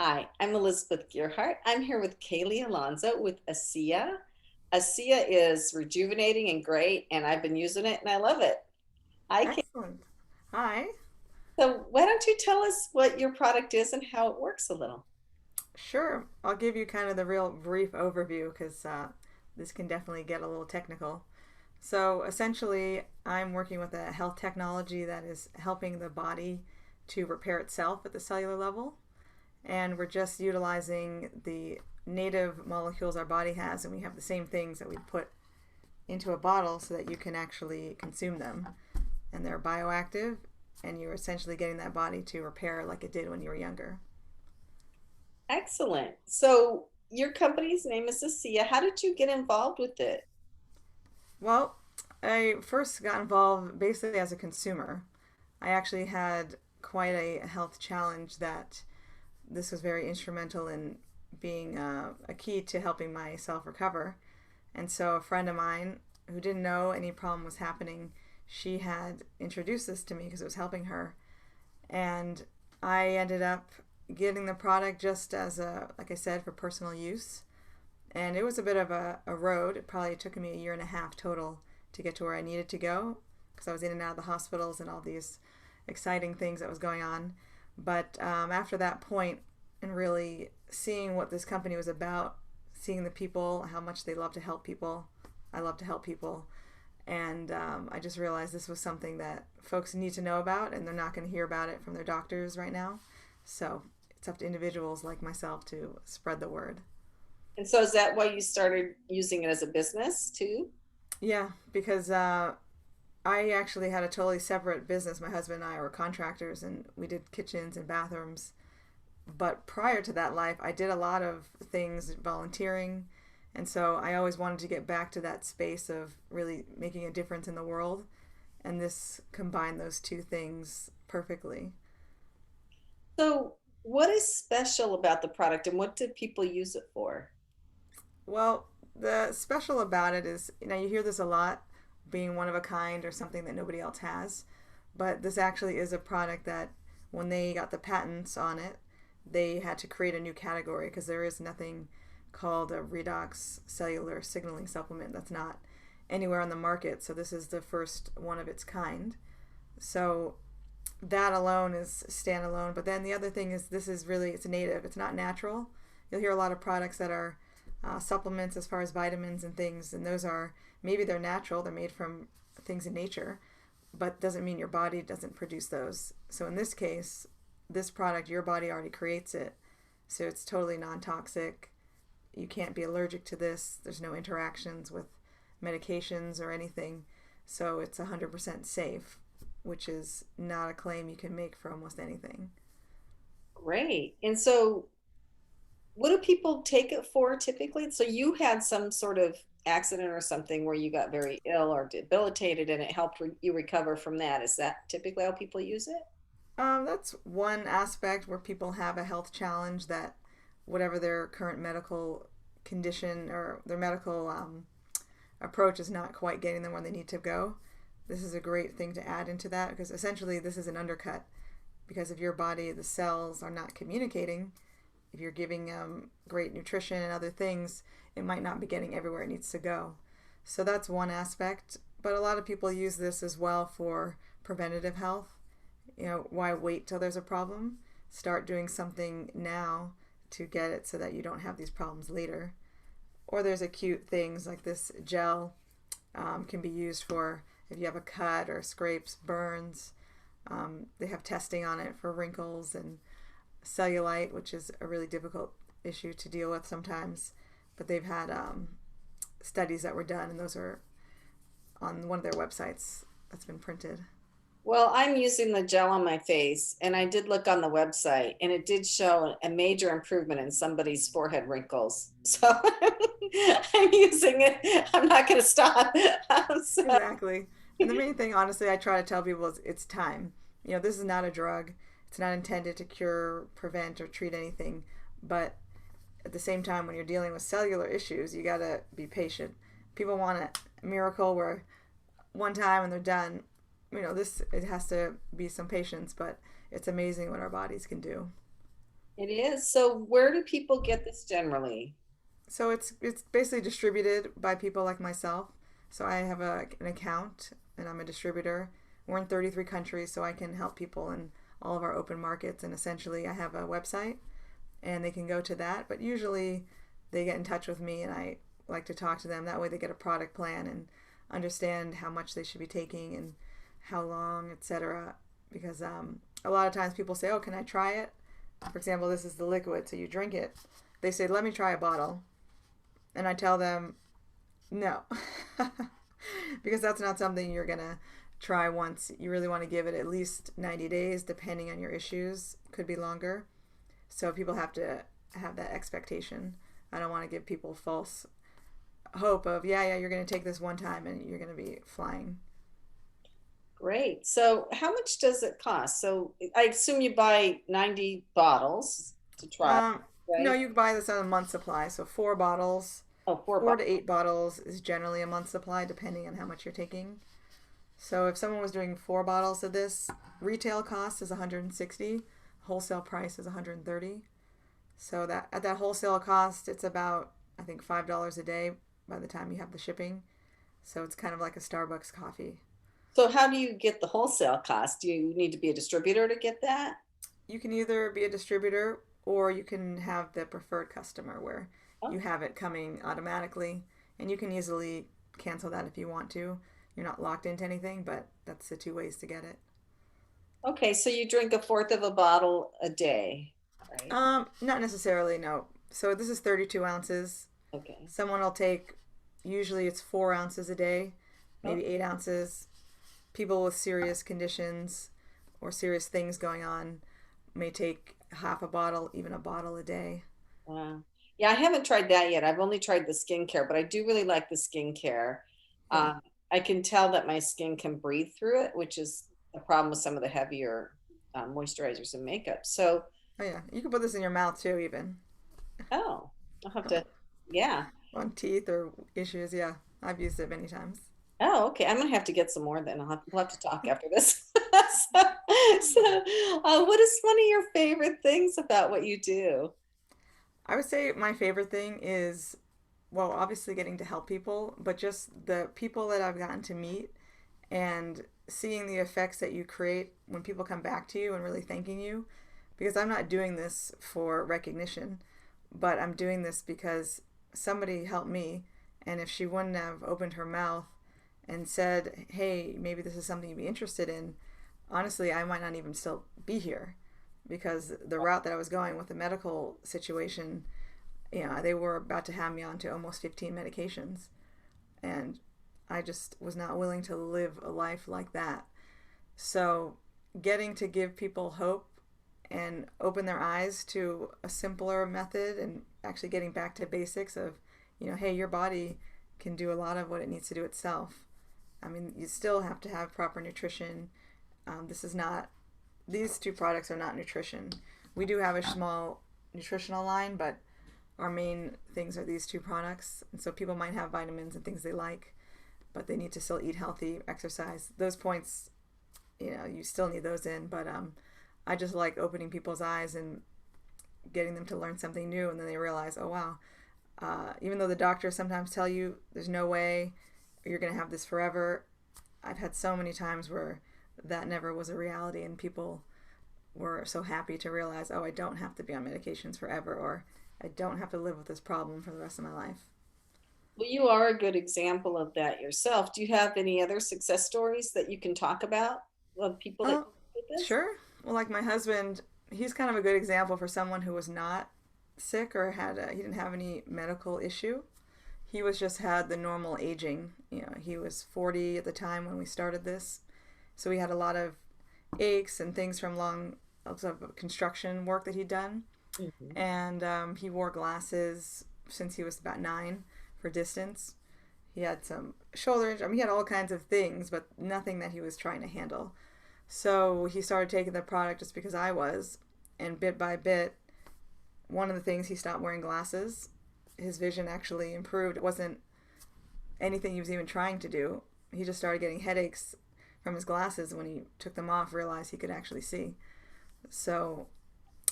Hi, I'm Elizabeth Gearhart. I'm here with Kaylee Alonso with ASEA. ASEA is rejuvenating and great, and I've been using it and I love it. Hi, Kay. Excellent. Hi. So, why don't you tell us what your product is and how it works a little? Sure. I'll give you kind of the real brief overview because this can definitely get a little technical. So, essentially, I'm working with a health technology that is helping the body to repair itself at the cellular level. And we're just utilizing the native molecules our body has, and we have the same things that we put into a bottle so that you can actually consume them. And they're bioactive, and you're essentially getting that body to repair like it did when you were younger. Excellent. So, your company's name is ASEA. How did you get involved with it? Well, I first got involved basically as a consumer. I actually had quite a health challenge that this was very instrumental in being a key to helping myself recover. And so a friend of mine who didn't know any problem was happening, she had introduced this to me because it was helping her. And I ended up getting the product just as a, like I said, for personal use. And it was a bit of a road. It probably took me a year and a half total to get to where I needed to go because I was in and out of the hospitals and all these exciting things that was going on. But after that point, and really seeing what this company was about, seeing the people, how much they love to help people, I love to help people. And I just realized this was something that folks need to know about, and they're not going to hear about it from their doctors right now. So it's up to individuals like myself to spread the word. And so, is that why you started using it as a business too? Yeah, because I actually had a totally separate business. My husband and I were contractors and we did kitchens and bathrooms. But prior to that life, I did a lot of things volunteering. And so I always wanted to get back to that space of really making a difference in the world. And this combined those two things perfectly. So, what is special about the product and what did people use it for? Well, the special about it is, you hear this a lot, being one of a kind or something that nobody else has. But this actually is a product that when they got the patents on it, they had to create a new category because there is nothing called a redox cellular signaling supplement that's not anywhere on the market. So this is the first one of its kind. So that alone is standalone. But then the other thing is this is really it's native. It's not natural. You'll hear a lot of products that are supplements as far as vitamins and things, and those are maybe they're natural. They're made from things in nature, but doesn't mean your body doesn't produce those. So in this case, this product your body already creates it, so it's totally non-toxic. You can't be allergic to this. There's no interactions with medications or anything, so it's 100% safe, which is not a claim you can make for almost anything. Great. And so, what do people take it for typically? So you had some sort of accident or something where you got very ill or debilitated and it helped you recover from that. Is that typically how people use it? That's one aspect where people have a health challenge that whatever their current medical condition or their medical approach is not quite getting them where they need to go. This is a great thing to add into that because essentially this is an undercut. Because if your body, the cells are not communicating, if you're giving great nutrition and other things, it might not be getting everywhere it needs to go. So that's one aspect. But a lot of people use this as well for preventative health. Why wait till there's a problem? Start doing something now to get it so that you don't have these problems later. Or there's acute things like this gel can be used for if you have a cut or scrapes, burns. They have testing on it for wrinkles and cellulite, which is a really difficult issue to deal with sometimes. But they've had studies that were done, and those are on one of their websites that's been printed. Well, I'm using the gel on my face, and I did look on the website, and it did show a major improvement in somebody's forehead wrinkles. So I'm using it. I'm not going to stop. So, Exactly. And the main thing, honestly, I try to tell people is it's time. This is not a drug. It's not intended to cure, prevent, or treat anything. But at the same time, when you're dealing with cellular issues, you gotta be patient. People want a miracle where one time and they're done. This it has to be some patience, but it's amazing what our bodies can do. It is. So where do people get this generally? So it's basically distributed by people like myself. So I have an account and I'm a distributor. We're in 33 countries, so I can help people in all of our open markets. And essentially, I have a website and they can go to that. But usually, they get in touch with me and I like to talk to them. That way, they get a product plan and understand how much they should be taking and how long, etc. Because a lot of times people say, "Oh, can I try it?" For example, this is the liquid, so you drink it. They say, "Let me try a bottle," and I tell them, "No," because that's not something you're gonna try once. You really want to give it at least 90 days, depending on your issues. Could be longer. So people have to have that expectation. I don't want to give people false hope of, yeah, you're going to take this one time and you're going to be flying. Great. So how much does it cost? So I assume you buy 90 bottles to try, Um, no, right? you buy this on a month supply. So 4 bottles, Oh, four four bottles. to eight bottles is generally a month supply, depending on how much you're taking. So if someone was doing 4 bottles of this, retail cost is 160, wholesale price is 130. So that at that wholesale cost, it's about I think $5 a day by the time you have the shipping. So it's kind of like a Starbucks coffee. So how do you get the wholesale cost? Do you need to be a distributor to get that? You can either be a distributor or you can have the preferred customer where you have it coming automatically and you can easily cancel that if you want to. You're not locked into anything, but that's the two ways to get it. Okay, so you drink a fourth of a bottle a day, right? Not necessarily, no. So this is 32 ounces. Okay. Someone will take, usually it's 4 ounces a day, Oh, maybe 8 ounces. People with serious conditions or serious things going on may take half a bottle, even a bottle a day. wow. Yeah, I haven't tried that yet. I've only tried the skincare, but I do really like the skincare. Yeah. Um, I can tell that my skin can breathe through it, which is a problem with some of the heavier moisturizers and makeup. So, Oh yeah. You can put this in your mouth too, even oh, I'll have to, yeah. on teeth or issues. Yeah, I've used it many times. Oh, okay. I'm gonna have to get some more then. We'll have to talk after this. So, what is one of your favorite things about what you do? I would say my favorite thing is, well, obviously getting to help people, but just the people that I've gotten to meet and seeing the effects that you create when people come back to you and really thanking you. Because I'm not doing this for recognition, but I'm doing this because somebody helped me. And if she wouldn't have opened her mouth and said, hey, maybe this is something you'd be interested in, honestly, I might not even still be here because the route that I was going with the medical situation, they were about to have me on to almost 15 medications. And I just was not willing to live a life like that. So, getting to give people hope and open their eyes to a simpler method and actually getting back to basics of, hey, your body can do a lot of what it needs to do itself. I mean, you still have to have proper nutrition. This is not, these two products are not nutrition. We do have a small nutritional line, but our main things are these two products. And so people might have vitamins and things they like, but they need to still eat healthy, exercise. Those points, you still need those in. But I just like opening people's eyes and getting them to learn something new, and then they realize, oh wow, even though the doctors sometimes tell you there's no way you're going to have this forever, I've had so many times where that never was a reality, and people were so happy to realize, oh, I don't have to be on medications forever, or I don't have to live with this problem for the rest of my life. Well, you are a good example of that yourself. Do you have any other success stories that you can talk about of people that Oh, did this? sure. Well, like my husband, he's kind of a good example for someone who was not sick or he didn't have any medical issue. He was just had the normal aging. He was 40 at the time when we started this. So he had a lot of aches and things from long of construction work that he'd done. Mhm. And he wore glasses since he was about 9 for distance. He had some shoulder injury. I mean, he had all kinds of things, but nothing that he was trying to handle. So he started taking the product just because I was. And bit by bit, one of the things, he stopped wearing glasses. His vision actually improved. It wasn't anything he was even trying to do. He just started getting headaches from his glasses when he took them off, realized he could actually see. So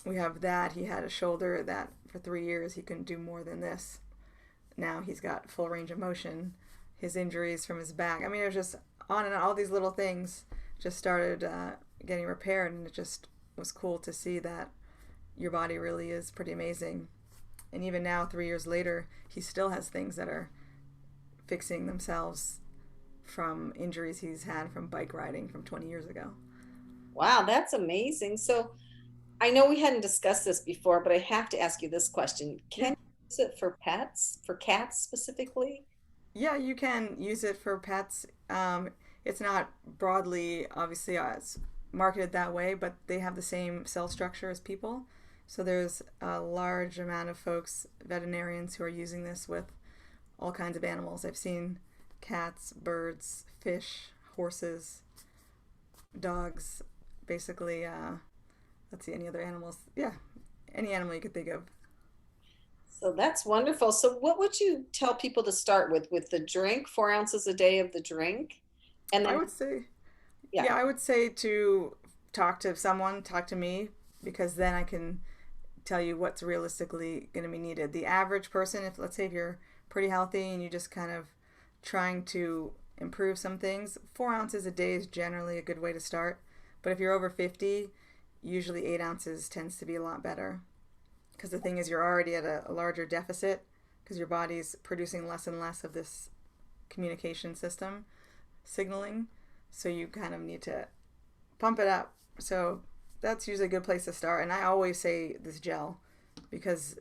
we have that. He had a shoulder that for 3 years he couldn't do more than this. Now he's got full range of motion. His injuries from his back. I mean, it was just on and on. All these little things just started getting repaired, and it just was cool to see that your body really is pretty amazing. And even now, 3 years later, he still has things that are fixing themselves from injuries he's had from bike riding from 20 years ago. Wow, that's amazing. So I know we hadn't discussed this before, but I have to ask you this question. Yeah. Can you use it for pets, for cats specifically? Yeah, you can use it for pets. It's not broadly, obviously, it's marketed that way, but they have the same cell structure as people. So there's a large amount of folks, veterinarians, who are using this with all kinds of animals. I've seen cats, birds, fish, horses, dogs, basically. Let's see, any other animals? Yeah, any animal you could think of. So that's wonderful. So what would you tell people to start with the drink, 4 ounces a day of the drink? And I then, would say, yeah, yeah, I would say to talk to someone, talk to me, because then I can tell you what's realistically going to be needed. The average person, if let's say if you're pretty healthy and you just kind of trying to improve some things, 4 ounces a day is generally a good way to start. But if you're over 50, usually 8 ounces tends to be a lot better. Because the thing is, you're already at a larger deficit because your body's producing less and less of this communication system signaling. So you kind of need to pump it up. So that's usually a good place to start. And I always say this gel because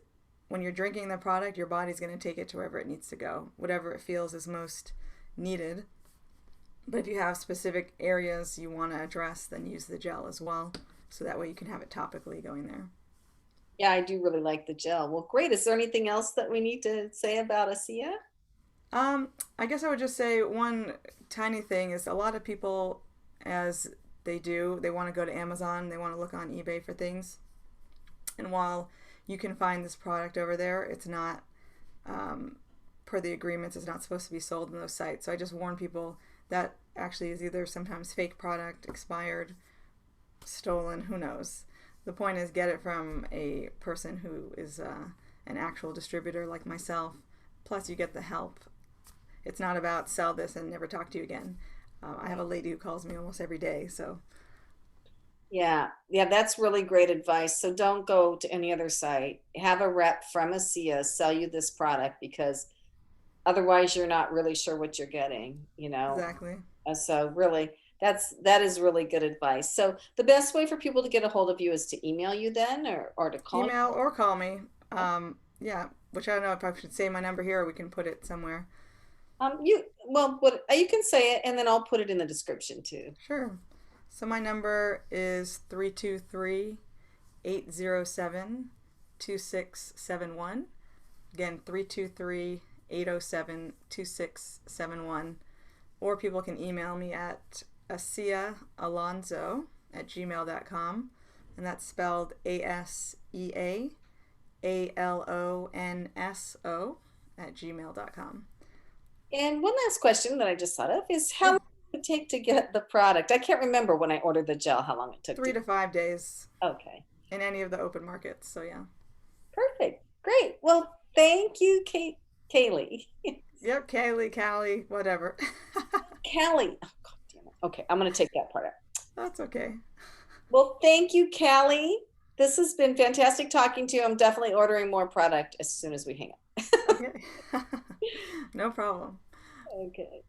when you're drinking the product, your body's going to take it to wherever it needs to go, whatever it feels is most needed. But if you have specific areas you want to address, then use the gel as well. So that way you can have it topically going there. yeah, I do really like the gel. Well, great. Is there anything else that we need to say about ASEA? Um, I guess I would just say one tiny thing is a lot of people, as they want to go to Amazon, they want to look on eBay for things. And while you can find this product over there, it's not, per the agreements, it's not supposed to be sold in those sites. So I just warn people that actually is either sometimes fake product, expired, stolen, who knows. The point is get it from a person who is an actual distributor like myself. Plus, you get the help. It's not about sell this and never talk to you again. I have a lady who calls me almost every day, so Yeah, yeah, that's really great advice. So don't go to any other site. Have a rep from ASEA sell you this product because otherwise you're not really sure what you're getting. exactly. So really, that is really good advice. So the best way for people to get a hold of you is to email you then or to call Email or call me. you. Yeah, which I don't know if I should say my number here or we can put it somewhere. You well, what you can say it and then I'll put it in the description too. Sure. So my number is 323-807-2671. Again, 323-807-2671. Or people can email me at ASEAAlonso@gmail.com. And that's spelled ASEAALONSO@gmail.com. And one last question that I just thought of is how Yeah, long did it take to get the product? I can't remember when I ordered the gel how long it took to. 3 to 5 days Okay. in any of the open markets. So yeah. Perfect. Great. Well, thank you, Kaylee. Yep, Kaylee, Callie, whatever. Callie. Oh, God damn it. Okay, I'm going to take that part out. That's okay. Well, thank you, Callie. This has been fantastic talking to you. I'm definitely ordering more product as soon as we hang up. Okay. No problem. Okay.